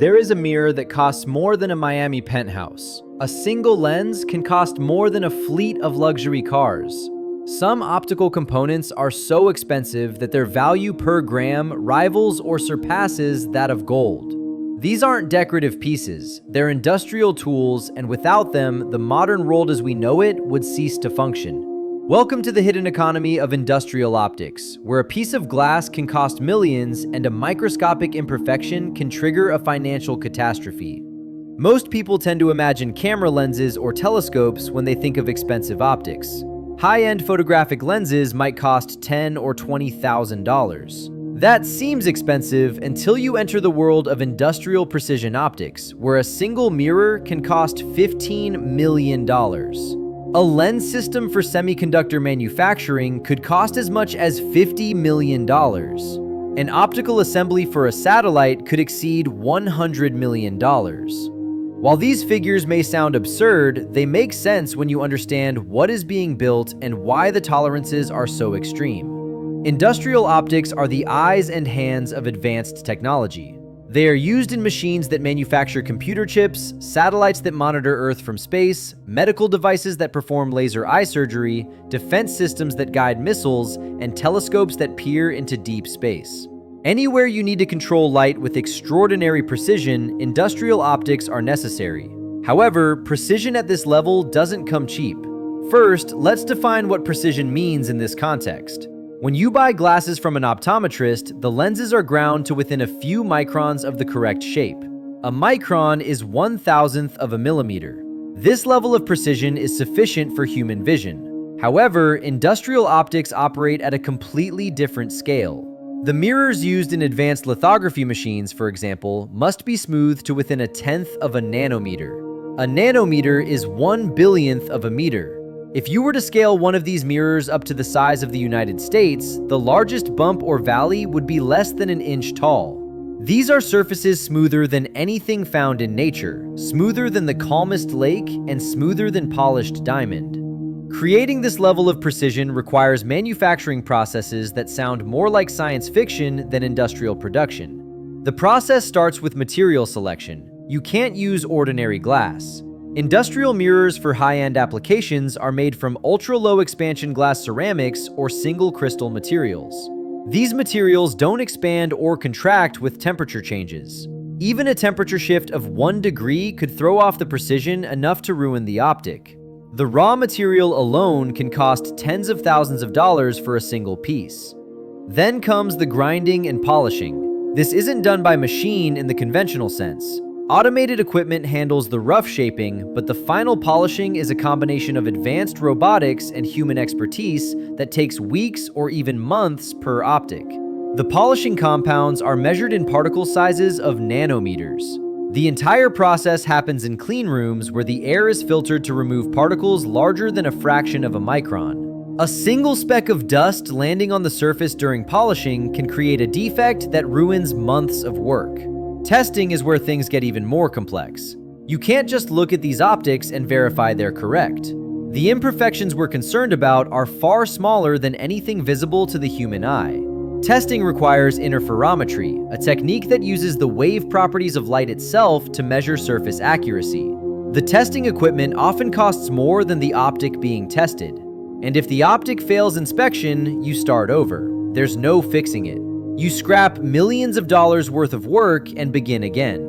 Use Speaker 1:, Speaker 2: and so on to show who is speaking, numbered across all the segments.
Speaker 1: There is a mirror that costs more than a Miami penthouse. A single lens can cost more than a fleet of luxury cars. Some optical components are so expensive that their value per gram rivals or surpasses that of gold. These aren't decorative pieces, they're industrial tools, and without them, the modern world as we know it would cease to function. Welcome to the hidden economy of industrial optics, where a piece of glass can cost millions and a microscopic imperfection can trigger a financial catastrophe. Most people tend to imagine camera lenses or telescopes when they think of expensive optics. High-end photographic lenses might cost $10,000 or $20,000. That seems expensive until you enter the world of industrial precision optics, where a single mirror can cost $15 million. A lens system for semiconductor manufacturing could cost as much as $50 million. An optical assembly for a satellite could exceed $100 million. While these figures may sound absurd, they make sense when you understand what is being built and why the tolerances are so extreme. Industrial optics are the eyes and hands of advanced technology. They are used in machines that manufacture computer chips, satellites that monitor Earth from space, medical devices that perform laser eye surgery, defense systems that guide missiles, and telescopes that peer into deep space. Anywhere you need to control light with extraordinary precision, industrial optics are necessary. However, precision at this level doesn't come cheap. First, let's define what precision means in this context. When you buy glasses from an optometrist, the lenses are ground to within a few microns of the correct shape. A micron is 1/1000th of a millimeter. This level of precision is sufficient for human vision. However, industrial optics operate at a completely different scale. The mirrors used in advanced lithography machines, for example, must be smoothed to within 1/10th of a nanometer. A nanometer is 1/10000000th of a meter. If you were to scale one of these mirrors up to the size of the United States, the largest bump or valley would be less than an inch tall. These are surfaces smoother than anything found in nature, smoother than the calmest lake, and smoother than polished diamond. Creating this level of precision requires manufacturing processes that sound more like science fiction than industrial production. The process starts with material selection. You can't use ordinary glass. Industrial mirrors for high-end applications are made from ultra-low expansion glass ceramics or single crystal materials. These materials don't expand or contract with temperature changes. Even a temperature shift of 1 degree could throw off the precision enough to ruin the optic. The raw material alone can cost tens of thousands of dollars for a single piece. Then comes the grinding and polishing. This isn't done by machine in the conventional sense. Automated equipment handles the rough shaping, but the final polishing is a combination of advanced robotics and human expertise that takes weeks or even months per optic. The polishing compounds are measured in particle sizes of nanometers. The entire process happens in clean rooms where the air is filtered to remove particles larger than a fraction of a micron. A single speck of dust landing on the surface during polishing can create a defect that ruins months of work. Testing is where things get even more complex. You can't just look at these optics and verify they're correct. The imperfections we're concerned about are far smaller than anything visible to the human eye. Testing requires interferometry, a technique that uses the wave properties of light itself to measure surface accuracy. The testing equipment often costs more than the optic being tested. And if the optic fails inspection, you start over. There's no fixing it. You scrap millions of dollars worth of work and begin again.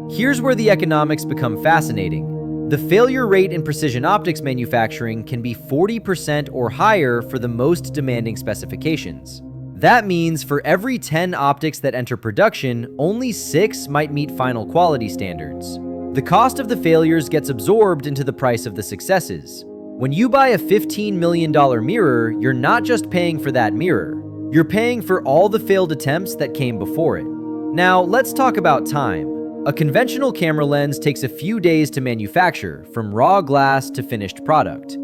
Speaker 1: Here's where the economics become fascinating. The failure rate in precision optics manufacturing can be 40% or higher for the most demanding specifications. That means for every 10 optics that enter production, only 6 might meet final quality standards. The cost of the failures gets absorbed into the price of the successes. When you buy a $15 million mirror, you're not just paying for that mirror. You're paying for all the failed attempts that came before it. Now, let's talk about time. A conventional camera lens takes a few days to manufacture, from raw glass to finished product.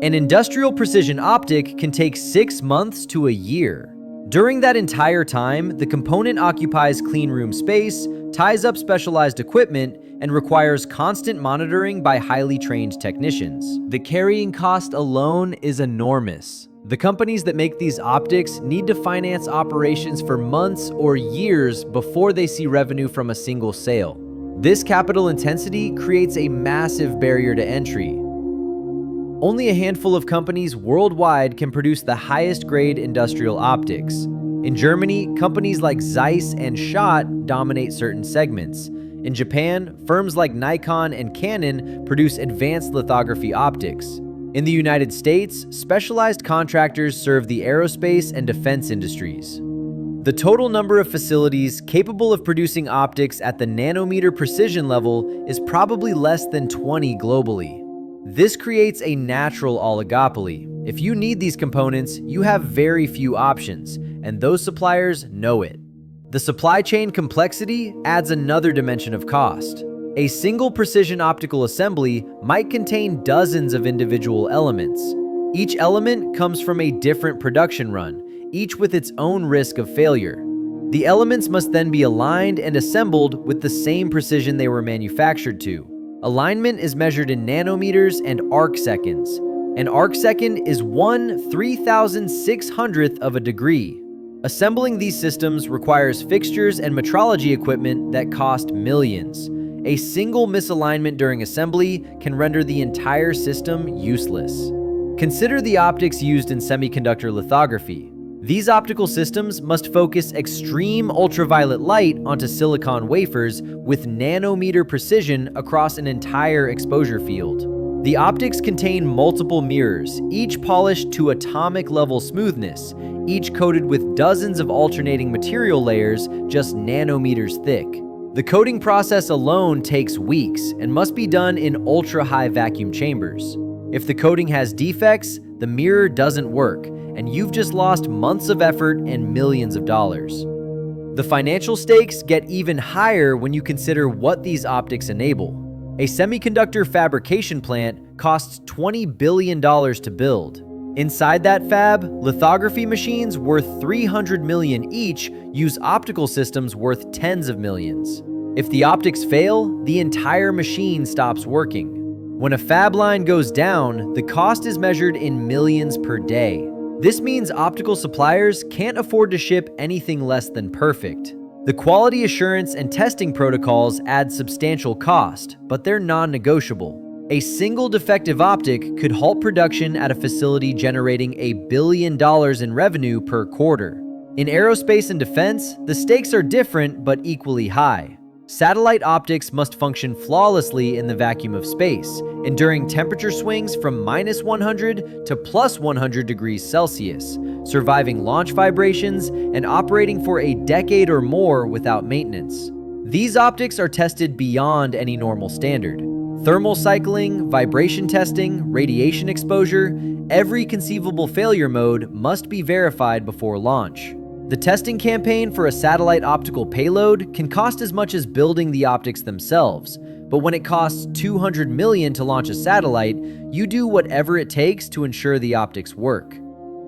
Speaker 1: An industrial precision optic can take 6 months to a year. During that entire time, the component occupies clean room space, ties up specialized equipment, and requires constant monitoring by highly trained technicians. The carrying cost alone is enormous. The companies that make these optics need to finance operations for months or years before they see revenue from a single sale. This capital intensity creates a massive barrier to entry. Only a handful of companies worldwide can produce the highest grade industrial optics. In Germany, companies like Zeiss and Schott dominate certain segments. In Japan, firms like Nikon and Canon produce advanced lithography optics. In the United States, specialized contractors serve the aerospace and defense industries. The total number of facilities capable of producing optics at the nanometer precision level is probably less than 20 globally. This creates a natural oligopoly. If you need these components, you have very few options, and those suppliers know it. The supply chain complexity adds another dimension of cost. A single precision optical assembly might contain dozens of individual elements. Each element comes from a different production run, each with its own risk of failure. The elements must then be aligned and assembled with the same precision they were manufactured to. Alignment is measured in nanometers and arc seconds. An arc second is 1/3600th of a degree. Assembling these systems requires fixtures and metrology equipment that cost millions. A single misalignment during assembly can render the entire system useless. Consider the optics used in semiconductor lithography. These optical systems must focus extreme ultraviolet light onto silicon wafers with nanometer precision across an entire exposure field. The optics contain multiple mirrors, each polished to atomic level smoothness, each coated with dozens of alternating material layers just nanometers thick. The coating process alone takes weeks and must be done in ultra-high vacuum chambers. If the coating has defects, the mirror doesn't work, and you've just lost months of effort and millions of dollars. The financial stakes get even higher when you consider what these optics enable. A semiconductor fabrication plant costs $20 billion to build. Inside that fab, lithography machines worth $300 million each use optical systems worth tens of millions. If the optics fail, the entire machine stops working. When a fab line goes down, the cost is measured in millions per day. This means optical suppliers can't afford to ship anything less than perfect. The quality assurance and testing protocols add substantial cost, but they're non-negotiable. A single defective optic could halt production at a facility generating $1 billion in revenue per quarter. In aerospace and defense, the stakes are different but equally high. Satellite optics must function flawlessly in the vacuum of space, enduring temperature swings from -100 to +100 degrees Celsius, surviving launch vibrations, and operating for a decade or more without maintenance. These optics are tested beyond any normal standard. Thermal cycling, vibration testing, radiation exposure, every conceivable failure mode must be verified before launch. The testing campaign for a satellite optical payload can cost as much as building the optics themselves, but when it costs $200 million to launch a satellite, you do whatever it takes to ensure the optics work.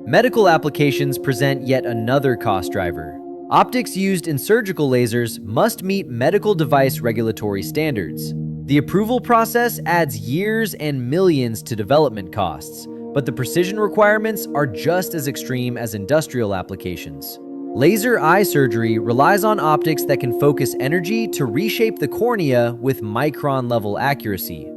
Speaker 1: Medical applications present yet another cost driver. Optics used in surgical lasers must meet medical device regulatory standards. The approval process adds years and millions to development costs, but the precision requirements are just as extreme as industrial applications. Laser eye surgery relies on optics that can focus energy to reshape the cornea with micron-level accuracy.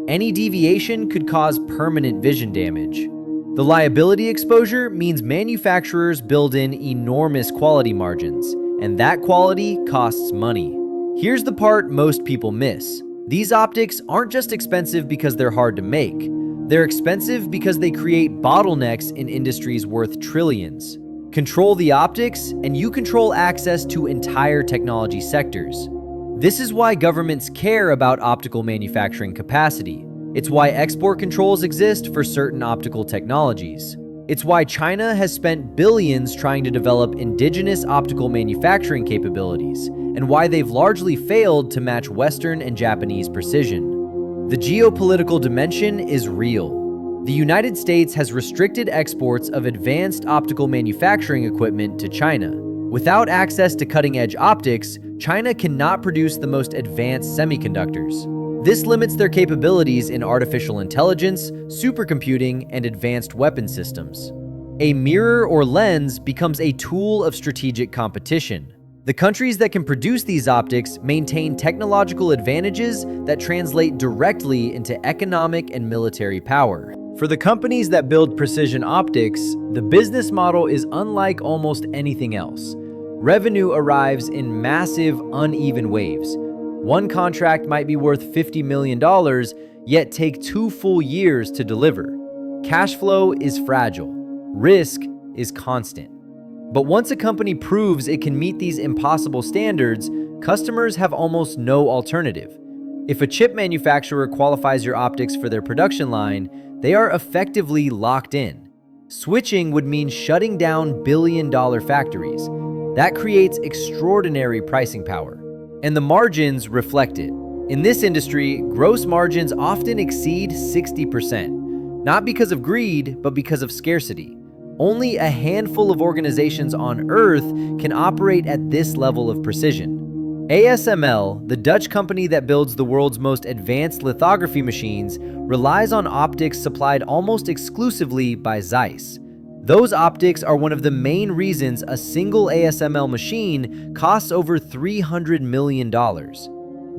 Speaker 1: Any deviation could cause permanent vision damage. The liability exposure means manufacturers build in enormous quality margins, and that quality costs money. Here's the part most people miss. These optics aren't just expensive because they're hard to make. They're expensive because they create bottlenecks in industries worth trillions. Control the optics, and you control access to entire technology sectors. This is why governments care about optical manufacturing capacity. It's why export controls exist for certain optical technologies. It's why China has spent billions trying to develop indigenous optical manufacturing capabilities, and why they've largely failed to match Western and Japanese precision. The geopolitical dimension is real. The United States has restricted exports of advanced optical manufacturing equipment to China. Without access to cutting-edge optics, China cannot produce the most advanced semiconductors. This limits their capabilities in artificial intelligence, supercomputing, and advanced weapon systems. A mirror or lens becomes a tool of strategic competition. The countries that can produce these optics maintain technological advantages that translate directly into economic and military power. For the companies that build precision optics, the business model is unlike almost anything else. Revenue arrives in massive, uneven waves. One contract might be worth $50 million, yet take 2 full years to deliver. Cash flow is fragile. Risk is constant. But once a company proves it can meet these impossible standards, customers have almost no alternative. If a chip manufacturer qualifies your optics for their production line, they are effectively locked in. Switching would mean shutting down billion-dollar factories. That creates extraordinary pricing power. And the margins reflect it. In this industry, gross margins often exceed 60%, not because of greed, but because of scarcity. Only a handful of organizations on Earth can operate at this level of precision. ASML, the Dutch company that builds the world's most advanced lithography machines, relies on optics supplied almost exclusively by Zeiss. Those optics are one of the main reasons a single ASML machine costs over $300 million.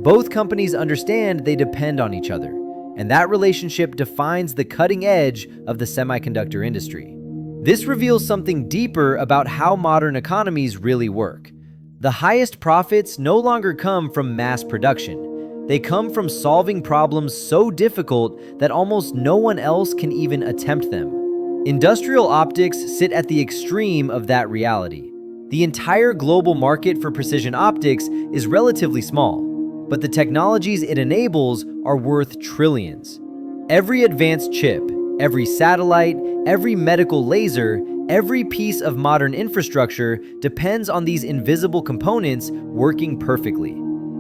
Speaker 1: Both companies understand they depend on each other, and that relationship defines the cutting edge of the semiconductor industry. This reveals something deeper about how modern economies really work. The highest profits no longer come from mass production. They come from solving problems so difficult that almost no one else can even attempt them. Industrial optics sit at the extreme of that reality. The entire global market for precision optics is relatively small, but the technologies it enables are worth trillions. Every advanced chip, every satellite, every medical laser, every piece of modern infrastructure depends on these invisible components working perfectly.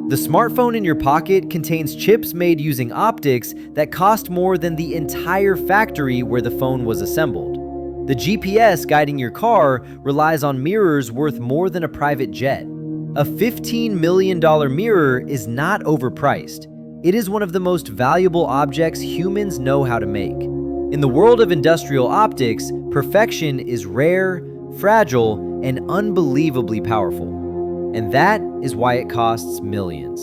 Speaker 1: The smartphone in your pocket contains chips made using optics that cost more than the entire factory where the phone was assembled. The GPS guiding your car relies on mirrors worth more than a private jet. A $15 million mirror is not overpriced. It is one of the most valuable objects humans know how to make. In the world of industrial optics, perfection is rare, fragile, and unbelievably powerful. And that is why it costs millions.